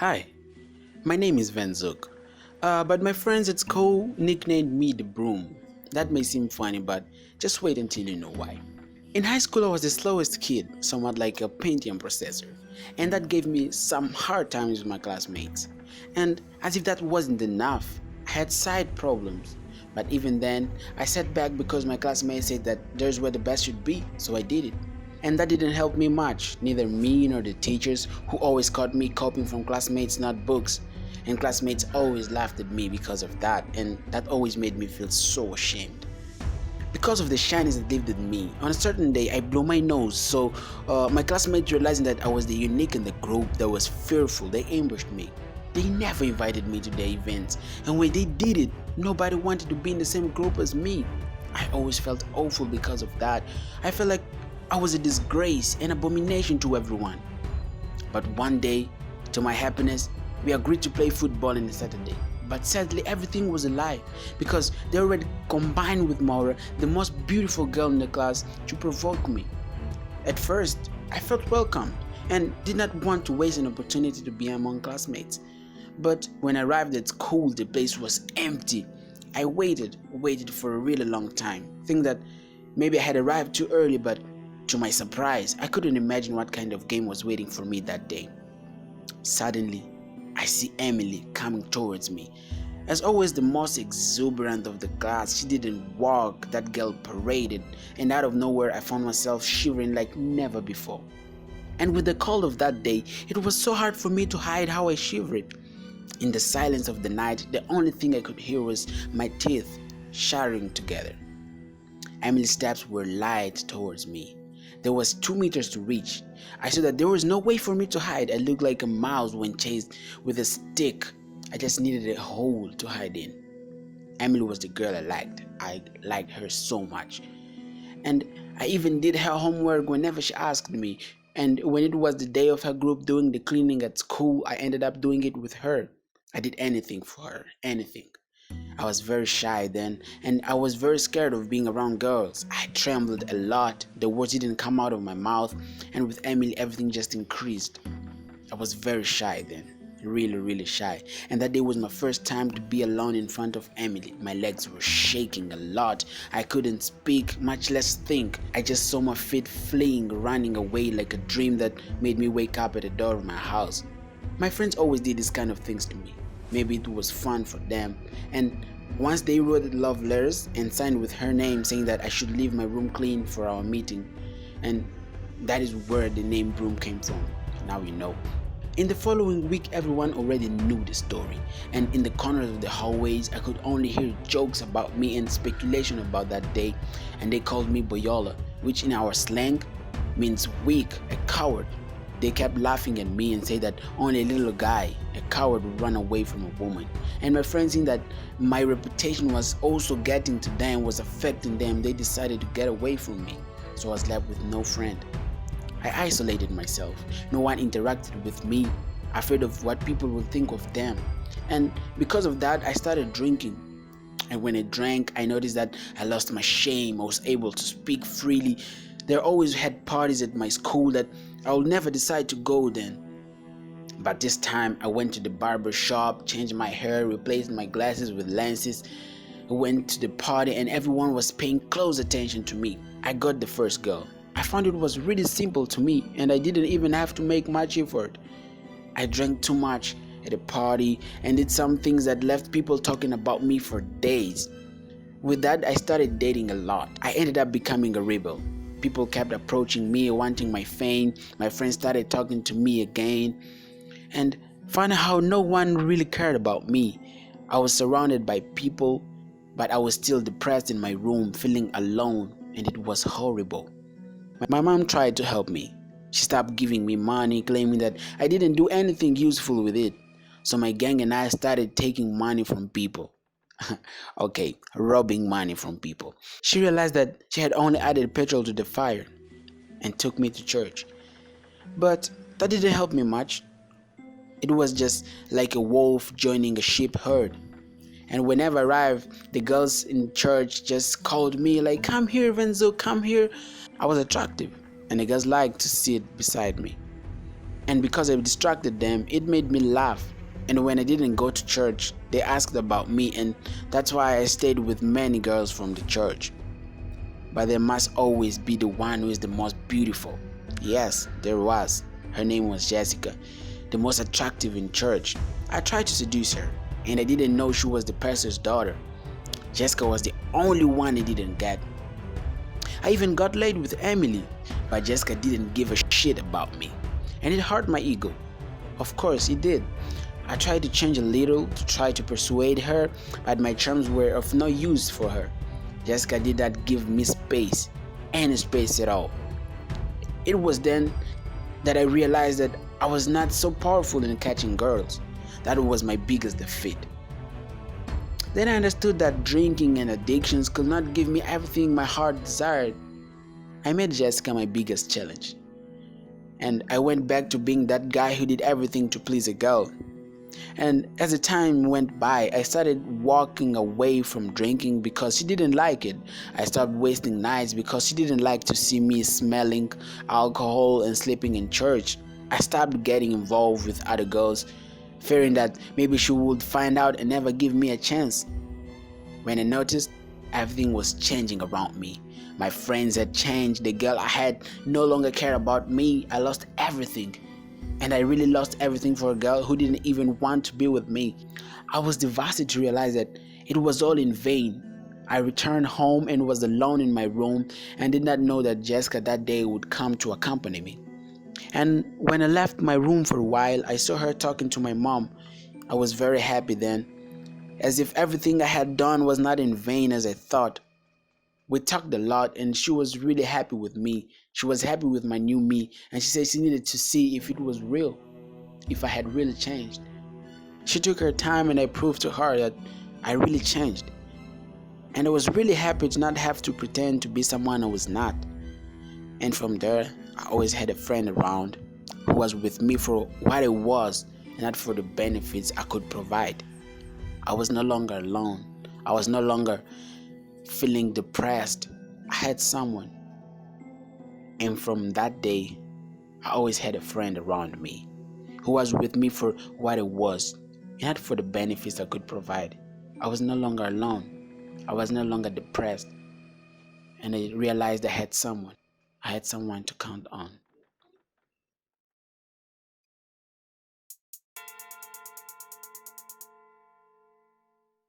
Hi, my name is Vanzuck, but my friends at school nicknamed me the Broom. That may seem funny, but just wait until you know why. In high school, I was the slowest kid, somewhat like a Pentium processor, and that gave me some hard times with my classmates. And as if that wasn't enough, I had side problems. But even then, I sat back because my classmates said that there's where the best should be, so I did it. And that didn't help me much, neither me nor the teachers who always caught me copying from classmates' notebooks. And classmates always laughed at me because of that, and that always made me feel so ashamed. Because of the shyness that lived in me, on a certain day I blew my nose, so my classmates realizing that I was the unique in the group that was fearful, they ambushed me. They never invited me to their events, and when they did it, nobody wanted to be in the same group as me. I always felt awful because of that. I felt like I was a disgrace and abomination to everyone. But one day, to my happiness, we agreed to play football on a Saturday. But sadly, everything was a lie because they already combined with Maura, the most beautiful girl in the class, to provoke me. At first, I felt welcomed and did not want to waste an opportunity to be among classmates. But when I arrived at school, the place was empty. I waited for a really long time, thinking that maybe I had arrived too early, but to my surprise, I couldn't imagine what kind of game was waiting for me that day. Suddenly, I see Emily coming towards me. As always, the most exuberant of the class, she didn't walk, that girl paraded, and out of nowhere I found myself shivering like never before. And with the cold of that day, it was so hard for me to hide how I shivered. In the silence of the night, the only thing I could hear was my teeth chattering together. Emily's steps were light towards me. There was 2 meters to reach. I saw that there was no way for me to hide. I looked like a mouse when chased with a stick. I just needed a hole to hide in. Emily was the girl I liked. I liked her so much. And I even did her homework whenever she asked me. And when it was the day of her group doing the cleaning at school, I ended up doing it with her. I did anything for her, anything. I was very shy then, and I was very scared of being around girls. I trembled a lot, the words didn't come out of my mouth, and with Emily everything just increased. I was very shy then, really shy, and that day was my first time to be alone in front of Emily. My legs were shaking a lot, I couldn't speak, much less think. I just saw my feet fleeing, running away like a dream that made me wake up at the door of my house. My friends always did these kind of things to me. Maybe it was fun for them, and once they wrote love letters and signed with her name saying that I should leave my room clean for our meeting, and that is where the name Broom came from. Now you know. In the following week, everyone already knew the story, and in the corners of the hallways I could only hear jokes about me and speculation about that day, and they called me Boyola, which in our slang means weak, a coward. They kept laughing at me and said that only a little guy, a coward, would run away from a woman. And my friends, seeing that my reputation was also getting to them, was affecting them, they decided to get away from me. So I was left with no friend. I isolated myself. No one interacted with me, afraid of what people would think of them. And because of that, I started drinking. And when I drank, I noticed that I lost my shame. I was able to speak freely. There always had parties at my school that I would never decide to go then. But this time I went to the barber shop, changed my hair, replaced my glasses with lenses, went to the party, and everyone was paying close attention to me. I got the first girl. I found it was really simple to me, and I didn't even have to make much effort. I drank too much at a party and did some things that left people talking about me for days. With that, I started dating a lot. I ended up becoming a rebel. People kept approaching me, wanting my fame. My friends started talking to me again, and found out how no one really cared about me. I was surrounded by people, but I was still depressed in my room, feeling alone, and it was horrible. My mom tried to help me. She stopped giving me money, claiming that I didn't do anything useful with it. So my gang and I started taking money from people. Okay, robbing money from people. She realized that she had only added petrol to the fire and took me to church. But that didn't help me much. It was just like a wolf joining a sheep herd. And whenever I arrived, the girls in church just called me like, "Come here, Vanzuck, come here." I was attractive, and the girls liked to sit beside me. And because I distracted them, it made me laugh. And when I didn't go to church, they asked about me, and that's why I stayed with many girls from the church. But there must always be the one who is the most beautiful. Yes, there was. Her name was Jessica, the most attractive in church. I tried to seduce her, and I didn't know she was the pastor's daughter. Jessica was the only one I didn't get. I even got laid with Emily, but Jessica didn't give a shit about me. And it hurt my ego. Of course, it did. I tried to change a little to try to persuade her, but my charms were of no use for her. Jessica did not give me space, any space at all. It was then that I realized that I was not so powerful in catching girls. That was my biggest defeat. Then I understood that drinking and addictions could not give me everything my heart desired. I made Jessica my biggest challenge. And I went back to being that guy who did everything to please a girl. And as the time went by, I started walking away from drinking because she didn't like it. I stopped wasting nights because she didn't like to see me smelling alcohol and sleeping in church. I stopped getting involved with other girls, fearing that maybe she would find out and never give me a chance. When I noticed, everything was changing around me. My friends had changed. The girl I had no longer cared about me. I lost everything. And I really lost everything for a girl who didn't even want to be with me. I was devastated to realize that it was all in vain. I returned home and was alone in my room and did not know that Jessica that day would come to accompany me. And when I left my room for a while, I saw her talking to my mom. I was very happy then, as if everything I had done was not in vain as I thought. We talked a lot and she was really happy with me. She was happy with my new me, and she said she needed to see if it was real, if I had really changed. She took her time and I proved to her that I really changed. And I was really happy to not have to pretend to be someone I was not. And from there, I always had a friend around who was with me for what I was and not for the benefits I could provide. I was no longer alone. I was no longer feeling depressed. I had someone. And from that day, I always had a friend around me who was with me for what I was and not for the benefits I could provide. I was no longer alone. I was no longer depressed. And I realized I had someone. I had someone to count on.